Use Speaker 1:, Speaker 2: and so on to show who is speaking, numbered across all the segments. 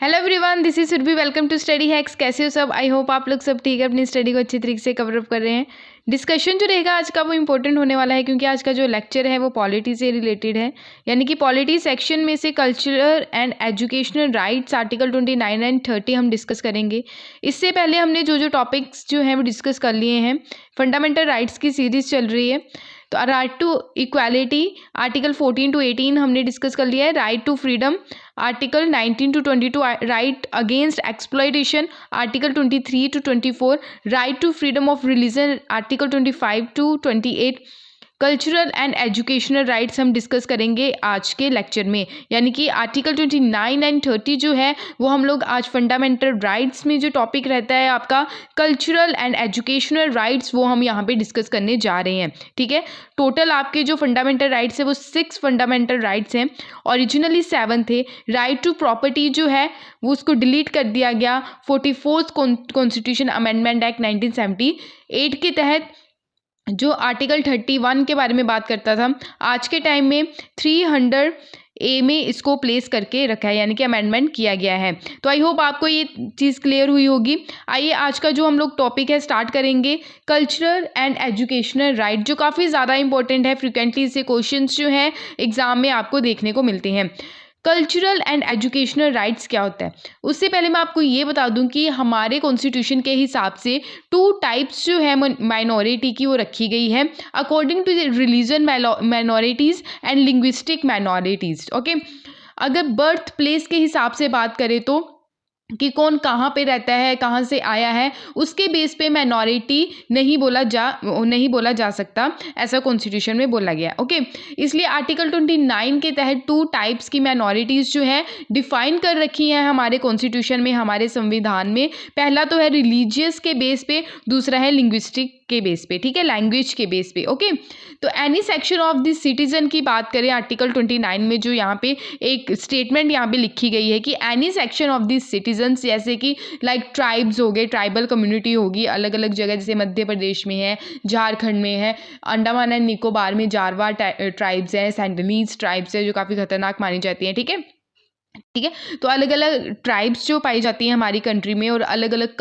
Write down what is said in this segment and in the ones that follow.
Speaker 1: Hello everyone, this is Surabhi. Welcome to Study Hacks. कैसे हो सब? आई होप आप लोग सब ठीक है, अपनी स्टडी को अच्छी तरीके से कवर अप कर रहे हैं। डिस्कशन जो रहेगा आज का वो इंपॉर्टेंट होने वाला है, क्योंकि आज का जो लेक्चर है वो पॉलिटी से रिलेटेड है। यानी कि पॉलिटी सेक्शन में से cultural and educational rights article 29 and 30 हम डिस्कस करेंगे। इससे पहले हमने जो जो टॉपिक्स जो हैं वो डिस्कस कर लिए हैं। फंडामेंटल राइट्स की सीरीज चल रही है, तो right to equality article 14 to 18 हमने डिस्कस कर लिया है। Right to freedom article 19 to 22, right against exploitation article 23 to 24, right to freedom of religion article 25 to 28, cultural and educational rights हम डिस्कस करेंगे आज के लेक्चर में। यानी कि आर्टिकल 29 एंड 30 जो है वो हम लोग आज फंडामेंटल राइट्स में जो टॉपिक रहता है आपका कल्चरल एंड एजुकेशनल राइट्स, वो हम यहाँ पे डिस्कस करने जा रहे हैं। ठीक है, टोटल आपके जो फंडामेंटल राइट्स है वो 6 फंडामेंटल राइट्स हैं। ओरिजिनली 7 थे। राइट टू प्रॉपर्टी जो है वो उसको डिलीट कर दिया गया 44th कॉन्स्टिट्यूशन अमेंडमेंट एक्ट 1978 के तहत, जो आर्टिकल 31 के बारे में बात करता था। आज के टाइम में 300A में इसको प्लेस करके रखा है, यानी कि अमेंडमेंट किया गया है। तो आई होप आपको ये चीज़ क्लियर हुई होगी। आइए आज का जो हम लोग टॉपिक है स्टार्ट करेंगे, कल्चरल एंड एजुकेशनल राइट, जो काफ़ी ज़्यादा इंपॉर्टेंट है। फ्रिक्वेंटली इससे क्वेश्चंस जो हैं एग्जाम में आपको देखने को मिलते हैं। कल्चरल एंड एजुकेशनल राइट्स क्या होता है, उससे पहले मैं आपको ये बता दूं कि हमारे कॉन्स्टिट्यूशन के हिसाब से 2 टाइप्स जो है माइनॉरिटी की वो रखी गई है, according to religion minorities and linguistic minorities. Okay, अगर बर्थ प्लेस के हिसाब से बात करें तो कि कौन कहाँ पे रहता है, कहाँ से आया है, उसके बेस पे माइनॉरिटी नहीं बोला जा सकता, ऐसा कॉन्स्टिट्यूशन में बोला गया। ओके, इसलिए आर्टिकल 29 के तहत 2 टाइप्स की माइनॉरिटीज़ जो है डिफाइन कर रखी हैं हमारे कॉन्स्टिट्यूशन में, हमारे संविधान में। पहला तो है रिलीजियस के बेस पे, दूसरा है लिंग्विस्टिक के बेस पे। ठीक है, लैंग्वेज के बेस पे। ओके, तो any section of this citizen की बात करें आर्टिकल 29 में, जो यहाँ पे एक स्टेटमेंट यहाँ पे लिखी गई है कि any section of this citizens, जैसे कि लाइक ट्राइब्स हो गए, ट्राइबल कम्युनिटी होगी अलग अलग जगह, जैसे मध्य प्रदेश में है, झारखंड में है, अंडमान एंड निकोबार में जारवा ट्राइब्स हैं, सेंटनीज ट्राइब्स है जो काफ़ी खतरनाक मानी जाती हैं। ठीक है, तो अलग अलग ट्राइब्स जो पाई जाती हैं हमारी कंट्री में, और अलग अलग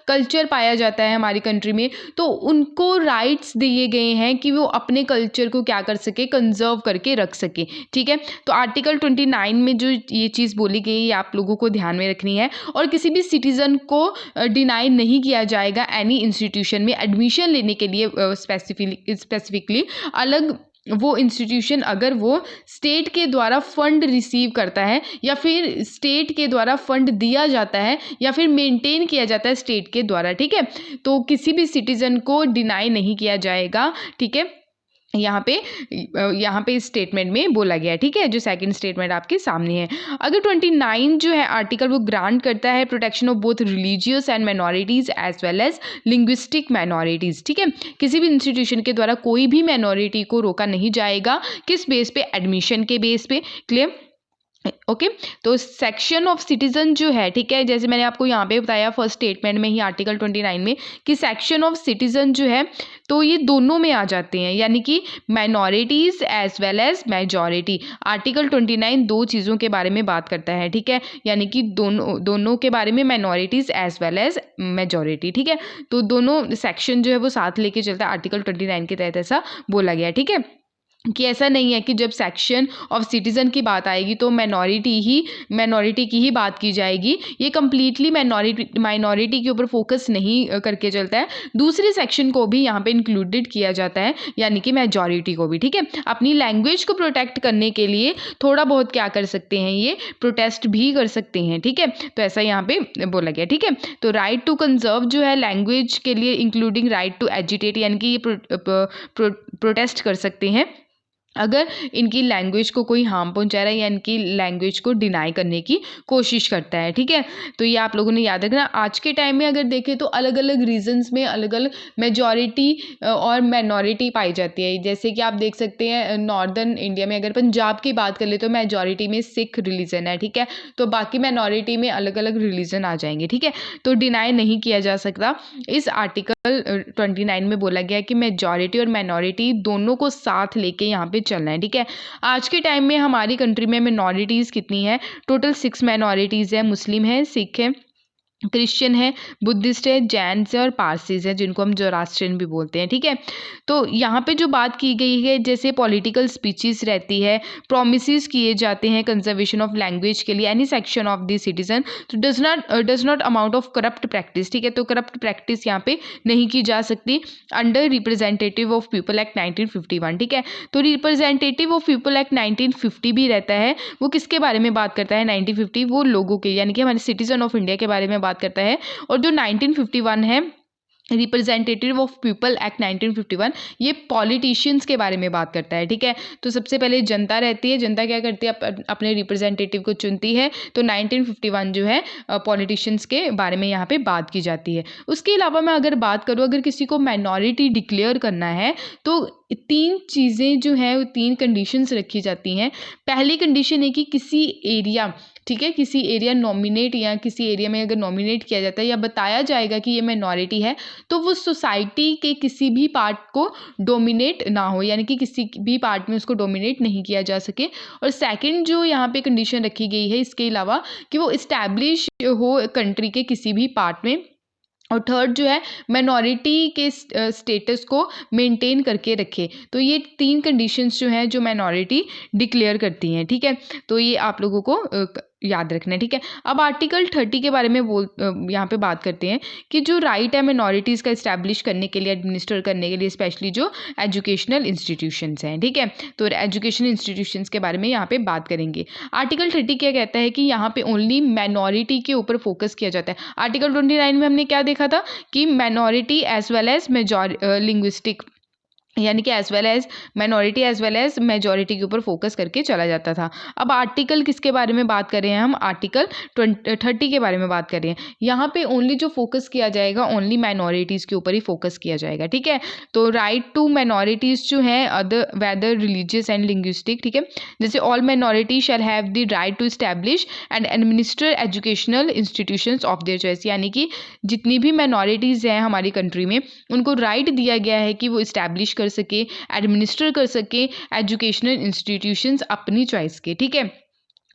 Speaker 1: कल्चर पाया जाता है हमारी कंट्री में, तो उनको राइट्स दिए गए हैं कि वो अपने कल्चर को क्या कर सके, कंजर्व करके रख सके। ठीक है, तो आर्टिकल 29 में जो ये चीज़ बोली गई है आप लोगों को ध्यान में रखनी है। और किसी भी सिटीज़न को डिनाई नहीं किया जाएगा एनी इंस्टीट्यूशन में एडमिशन लेने के लिए, स्पेसिफिकली अलग वो इंस्टीट्यूशन अगर वो स्टेट के द्वारा फंड रिसीव करता है, या फिर स्टेट के द्वारा फंड दिया जाता है, या फिर मेंटेन किया जाता है स्टेट के द्वारा। ठीक है, तो किसी भी सिटीजन को डिनाई नहीं किया जाएगा। ठीक है, यहाँ पे इस स्टेटमेंट में बोला गया है। ठीक है, जो सेकंड स्टेटमेंट आपके सामने है। अगर 29 जो है आर्टिकल वो ग्रांट करता है protection of both religious and minorities as well as linguistic minorities. ठीक है, किसी भी इंस्टीट्यूशन के द्वारा कोई भी माइनॉरिटी को रोका नहीं जाएगा, किस बेस पे, एडमिशन के बेस पे। क्लियर? ओके, तो सेक्शन ऑफ सिटीजन जो है, ठीक है, जैसे मैंने आपको यहाँ पे बताया फर्स्ट स्टेटमेंट में ही आर्टिकल 29 में कि सेक्शन ऑफ सिटीजन जो है तो ये दोनों में आ जाते हैं, यानी कि minorities as well as majority. Article 29 2 चीज़ों के बारे में बात करता है। ठीक है, यानी कि दोनों के बारे में, minorities as well as majority. ठीक है, तो दोनों सेक्शन जो है वो साथ लेके चलता है, आर्टिकल 29 के तहत ऐसा बोला गया है। ठीक है, कि ऐसा नहीं है कि जब सेक्शन ऑफ सिटीज़न की बात आएगी तो माइनॉरिटी की ही बात की जाएगी। ये कम्प्लीटली माइनॉरिटी के ऊपर फोकस नहीं करके चलता है, दूसरे सेक्शन को भी यहाँ पे इंक्लूडेड किया जाता है, यानी कि मेजॉरिटी को भी। ठीक है, अपनी लैंग्वेज को प्रोटेक्ट करने के लिए थोड़ा बहुत क्या कर सकते हैं, ये प्रोटेस्ट भी कर सकते हैं। ठीक है, तो ऐसा यहाँ पे बोला गया। ठीक है, तो राइट टू कंजर्व जो है लैंग्वेज के लिए, इंक्लूडिंग राइट टू एजिटेट, यानी कि ये प्रोटेस्ट कर सकते हैं अगर इनकी लैंग्वेज को कोई हार्म पहुंचा रहा है या इनकी लैंग्वेज को डिनाई करने की कोशिश करता है। ठीक है, तो ये आप लोगों ने याद रखना। आज के टाइम में अगर देखें तो अलग अलग रीजन्स में अलग अलग मेजॉरिटी और माइनॉरिटी पाई जाती है। जैसे कि आप देख सकते हैं नॉर्दर्न इंडिया में, अगर पंजाब की बात कर ले तो मेजॉरिटी में सिख रिलीजन है। ठीक है, तो बाकी माइनॉरिटी में अलग अलग रिलीजन आ जाएंगे। ठीक है, तो डिनाई नहीं किया जा सकता। इस आर्टिकल 29 में बोला गया है कि मेजॉरिटी और माइनॉरिटी दोनों को साथ लेके यहाँ पे चलना है, ठीक है। आज के टाइम में हमारी कंट्री में मिनॉरिटीज़ कितनी है? टोटल 6 माइनॉरिटीज़ है। मुस्लिम है, सिख है, क्रिश्चियन है, बुद्धिस्ट है, जैन्स है और पारसीज है, जिनको हम जोरास्ट्रियन भी बोलते हैं, ठीक है। तो यहाँ पे जो बात की गई है, जैसे पॉलिटिकल स्पीचेस रहती है, प्रोमिसेस किए जाते हैं कंजर्वेशन ऑफ लैंग्वेज के लिए any section of the citizen, तो does not amount of corrupt practice, ठीक है। तो करप्ट प्रैक्टिस यहाँ पे नहीं की जा सकती under representative of people act 1951, ठीक है। तो रिप्रेजेंटेटिव ऑफ पीपल एक्ट 1950 भी रहता है, वो किसके बारे में बात करता है? 1950 वो लोगों के, यानी कि हमारे सिटीजन ऑफ इंडिया के बारे में बात करता है। और जो 1951 है रिप्रेजेंटेटिव ऑफ पीपल एक्ट 1951, ये पॉलिटिशियंस के बारे में बात करता है, ठीक है। तो सबसे पहले जनता रहती है, जनता क्या करती है? अपने रिप्रेजेंटेटिव को चुनती है। तो 1951 जो है पॉलिटिशियंस के बारे में यहाँ पे बात की जाती है। उसके अलावा मैं अगर बात करूँ, अगर किसी को माइनॉरिटी डिक्लेयर करना है तो 3 चीज़ें जो हैं, वो 3 कंडीशंस रखी जाती हैं। पहली कंडीशन है कि किसी एरिया, ठीक है, किसी एरिया नॉमिनेट या किसी एरिया में अगर नॉमिनेट किया जाता है या बताया जाएगा कि ये माइनॉरिटी है, तो वो सोसाइटी के किसी भी पार्ट को डोमिनेट ना हो, यानी कि किसी भी पार्ट में उसको डोमिनेट नहीं किया जा सके। और सेकंड जो यहाँ पे कंडीशन रखी गई है इसके अलावा, कि वो इस्टेब्लिश हो कंट्री के किसी भी पार्ट में। और थर्ड जो है माइनॉरिटी के स्टेटस को मेंटेन करके रखे। तो ये 3 कंडीशंस जो हैं, जो माइनॉरिटी डिक्लेयर करती हैं, ठीक है। तो ये आप लोगों को याद रखना है, ठीक है। अब आर्टिकल 30 के बारे में यहाँ पे बात करते हैं कि जो राइट है माइनॉरिटीज़ का इस्टेब्लिश करने के लिए, एडमिनिस्टर करने के लिए, स्पेशली जो एजुकेशनल इंस्टीट्यूशंस हैं, ठीक है। तो एजुकेशनल इंस्टीट्यूशंस के बारे में यहाँ पे बात करेंगे। आर्टिकल 30 क्या कहता है कि यहाँ पे ओनली माइनॉरिटी के ऊपर फोकस किया जाता है। आर्टिकल 29 में हमने क्या देखा था कि minority as well as linguistic, यानी कि as well as minority as well as majority के ऊपर फोकस करके चला जाता था। अब आर्टिकल किसके बारे में बात कर रहे हैं हम? आर्टिकल 30 के बारे में बात कर रहे हैं। यहाँ पे ओनली जो फोकस किया जाएगा, ओनली माइनॉरिटीज़ के ऊपर ही फोकस किया जाएगा, ठीक है। तो राइट टू माइनॉरिटीज़ जो है other whether religious and linguistic, ठीक है। जैसे all minority shall have the right to establish and administer educational institutions of their choice, यानी कि जितनी भी माइनॉरिटीज़ हैं हमारी कंट्री में, उनको राइट दिया गया है कि वो इस्टेब्लिश कर सके, एडमिनिस्टर कर सके एजुकेशनल इंस्टीट्यूशंस अपनी चॉइस के, ठीक है।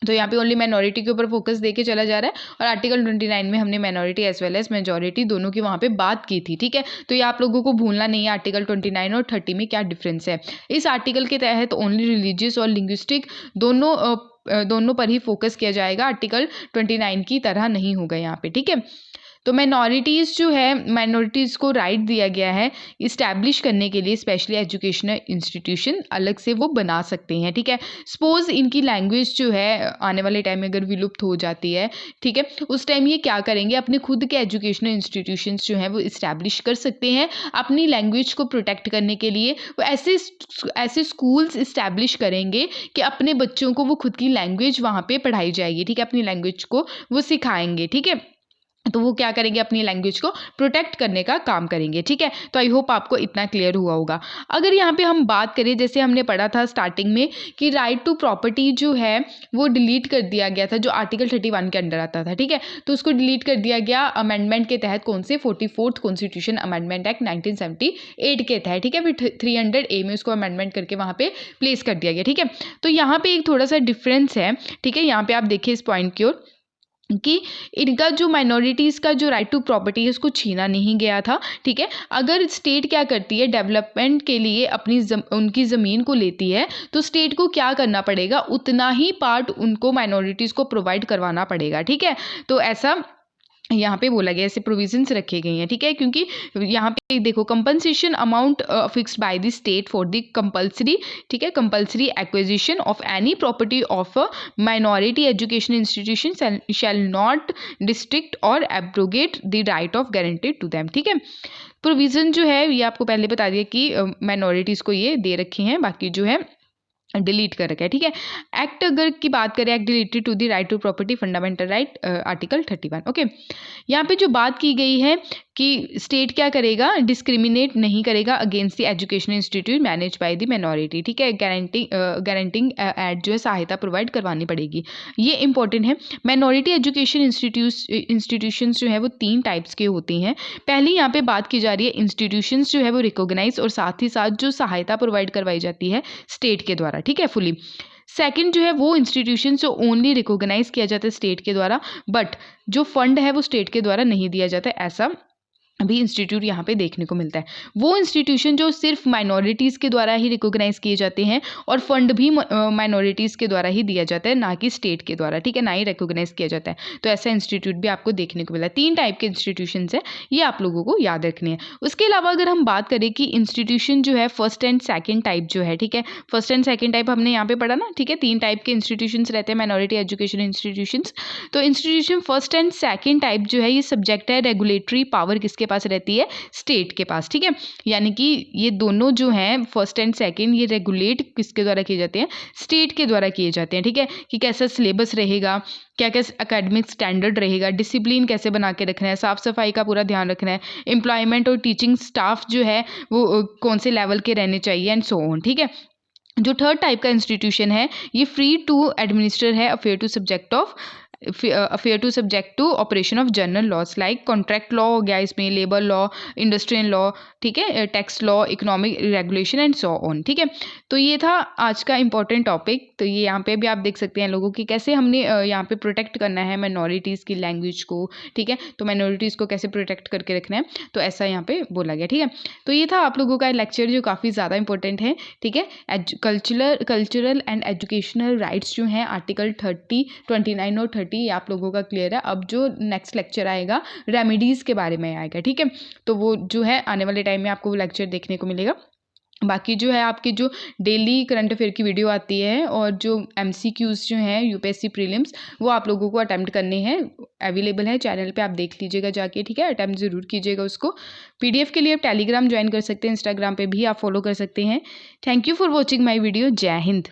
Speaker 1: तो यहाँ पे ओनली माइनॉरिटी के ऊपर फोकस देके चला जा रहा है। और आर्टिकल 29 में हमने minority as well as majority दोनों की वहाँ पे बात की थी, ठीक है। तो ये आप लोगों को भूलना नहीं है आर्टिकल 29 और 30 में क्या डिफरेंस है। इस आर्टिकल के तहत ओनली रिलीजियस और लिंग्विस्टिक दोनों पर ही फोकस किया जाएगा, आर्टिकल 29 की तरह नहीं होगा यहाँ पे, ठीक है। तो माइनॉरिटीज़ जो है, माइनॉरिटीज़ को राइट दिया गया है इस्टेब्लिश करने के लिए, स्पेशली एजुकेशनल इंस्टीट्यूशन अलग से वो बना सकते हैं, ठीक है। सपोज इनकी लैंग्वेज जो है आने वाले टाइम में अगर विलुप्त हो जाती है, ठीक है, उस टाइम ये क्या करेंगे? अपने खुद के एजुकेशनल इंस्टीट्यूशंस जो हैं वो इस्टेब्लिश कर सकते हैं अपनी लैंग्वेज को प्रोटेक्ट करने के लिए। वो ऐसे स्कूल्स इस्टेब्लिश करेंगे कि अपने बच्चों को वो खुद की लैंग्वेज वहाँ पे पढ़ाई जाएगी, ठीक है। अपनी लैंग्वेज को वो सिखाएंगे, ठीक है। तो वो क्या करेंगे? अपनी लैंग्वेज को प्रोटेक्ट करने का काम करेंगे, ठीक है। तो आई होप आपको इतना क्लियर हुआ होगा। अगर यहाँ पे हम बात करें, जैसे हमने पढ़ा था स्टार्टिंग में कि राइट टू प्रॉपर्टी जो है वो डिलीट कर दिया गया था, जो आर्टिकल 31 के अंडर आता था, ठीक है। तो उसको डिलीट कर दिया गया अमेंडमेंट के तहत, कौन से? 44th कॉन्स्टिट्यूशन अमेंडमेंट एक्ट 1978 के तहत, ठीक है। फिर 300A में उसको अमेंडमेंट करके वहाँ पे प्लेस कर दिया गया, ठीक है। तो यहाँ पे एक थोड़ा सा डिफरेंस है, ठीक है। यहाँ पे आप देखिए इस पॉइंट की ओर कि इनका जो माइनॉरिटीज़ का जो राइट टू प्रॉपर्टी है उसको छीना नहीं गया था, ठीक है। अगर स्टेट क्या करती है, डेवलपमेंट के लिए उनकी ज़मीन को लेती है, तो स्टेट को क्या करना पड़ेगा? उतना ही पार्ट उनको माइनॉरिटीज़ को प्रोवाइड करवाना पड़ेगा, ठीक है। तो ऐसा यहाँ पे बोला गया, ऐसे प्रोविजंस रखे गए हैं, ठीक है। क्योंकि यहाँ पे देखो compensation amount fixed by the state for the compulsory, ठीक है, compulsory acquisition of any property of a minority education institution shall not district और abrogate the right of guaranteed to them, ठीक है। प्रोविजन जो है ये आपको पहले बता दिया कि माइनॉरिटीज़ को ये दे रखे हैं, बाकी जो है डिलीट कर रखा है, ठीक है। एक्ट अगर की बात करें, act related to the right to property fundamental right, article 31, okay. यहाँ पे जो बात की गई है कि स्टेट क्या करेगा, डिस्क्रिमिनेट नहीं करेगा against the educational institute manage by the minority, ठीक है। गारंटिंग एड जो है सहायता प्रोवाइड करवानी पड़ेगी, ये इंपॉर्टेंट है। माइनॉरिटी एजुकेशन इंस्टीट्यूशंस जो है वो 3 टाइप्स के होती हैं। पहली यहाँ पे बात की जा रही है इंस्टीट्यूशंस जो है वो रिकॉग्नाइज और साथ ही साथ जो सहायता प्रोवाइड करवाई जाती है स्टेट के द्वारा, ठीक है, फुली। सेकंड जो है वो इंस्टीट्यूशन जो ओनली रिकॉग्नाइज किया जाता है स्टेट के द्वारा, बट जो फंड है वो स्टेट के द्वारा नहीं दिया जाता है, ऐसा भी इंस्टीट्यूट यहाँ पे देखने को मिलता है। वो इंस्टीट्यूशन जो सिर्फ माइनॉरिटीज़ के द्वारा ही रिकॉग्नाइज किए जाते हैं और फंड भी माइनॉरिटीज़ के द्वारा ही दिया जाता है, ना कि स्टेट के द्वारा, ठीक है, ना ही रिकॉग्नाइज किया जाता है। तो ऐसा इंस्टीट्यूट भी आपको देखने को मिला है। 3 टाइप के इंस्टीट्यूशन है, ये आप लोगों को याद रखने हैं। उसके अलावा अगर हम बात करें कि इंस्टीट्यूशन जो है फर्स्ट एंड सेकेंड टाइप जो है, ठीक है, फर्स्ट एंड सेकेंड टाइप हमने यहाँ पे पढ़ा ना, ठीक है, 3 टाइप के इंस्टीट्यूशन रहते हैं माइनॉरिटी एजुकेशन इंस्टीट्यूशन। तो institution first and second type जो है ये सब्जेक्ट है रेगुलेटरी पावर किसके पास रहती है, स्टेट के पास, ठीक है। यानी कि ये दोनों जो हैं फर्स्ट एंड सेकंड ये रेगुलेट किसके द्वारा किए जाते हैं, स्टेट के द्वारा किए जाते हैं, ठीक है। कि कैसा सिलेबस रहेगा, क्या क्या एकेडमिक स्टैंडर्ड रहेगा, डिसिप्लिन कैसे बना के रखना है, साफ सफाई का पूरा ध्यान रखना है, एम्प्लॉयमेंट और टीचिंग स्टाफ जो है वो कौन से लेवल के रहने चाहिए एंड सो ऑन, ठीक है। जो थर्ड टाइप का इंस्टीट्यूशन है ये फ्री टू एडमिनिस्टर है affair to subject to operation of general laws like contract law हो गया इसमें, लेबर लॉ, इंडस्ट्रियल लॉ, ठीक है, tax law, economic regulation and so on, ठीक है। तो ये था आज का इंपॉर्टेंट टॉपिक। तो ये यहाँ पे भी आप देख सकते हैं लोगों की कैसे हमने यहाँ पे प्रोटेक्ट करना है माइनॉरिटीज़ की लैंग्वेज को, ठीक है। तो माइनॉरिटीज़ को कैसे प्रोटेक्ट करके रखना है, तो ऐसा यहाँ पे बोला गया, ठीक है। तो ये था आप लोगों का लेक्चर जो काफ़ी ज़्यादा इंपॉर्टेंट है, ठीक है। कल्चरल एंड एजुकेशनल राइट्स जो हैं आर्टिकल 30, 29 और 30 ये आप लोगों का क्लियर है। अब जो नेक्स्ट लेक्चर आएगा रेमेडीज़ के बारे में आएगा, ठीक है। तो वो जो है आने वाले टाइम में आपको वो लेक्चर देखने को मिलेगा। बाकी जो है आपकी जो डेली करंट अफेयर की वीडियो आती है और जो MCQs जो हैं यूपीएससी प्रीलिम्स वो आप लोगों को अटेम्प्ट करने हैं, अवेलेबल है चैनल पे, आप देख लीजिएगा जाके, ठीक है। अटेम्प्ट ज़रूर कीजिएगा उसको। PDF के लिए आप टेलीग्राम ज्वाइन कर सकते हैं, इंस्टाग्राम पे भी आप फॉलो कर सकते हैं। Thank you for watching my video. जय हिंद।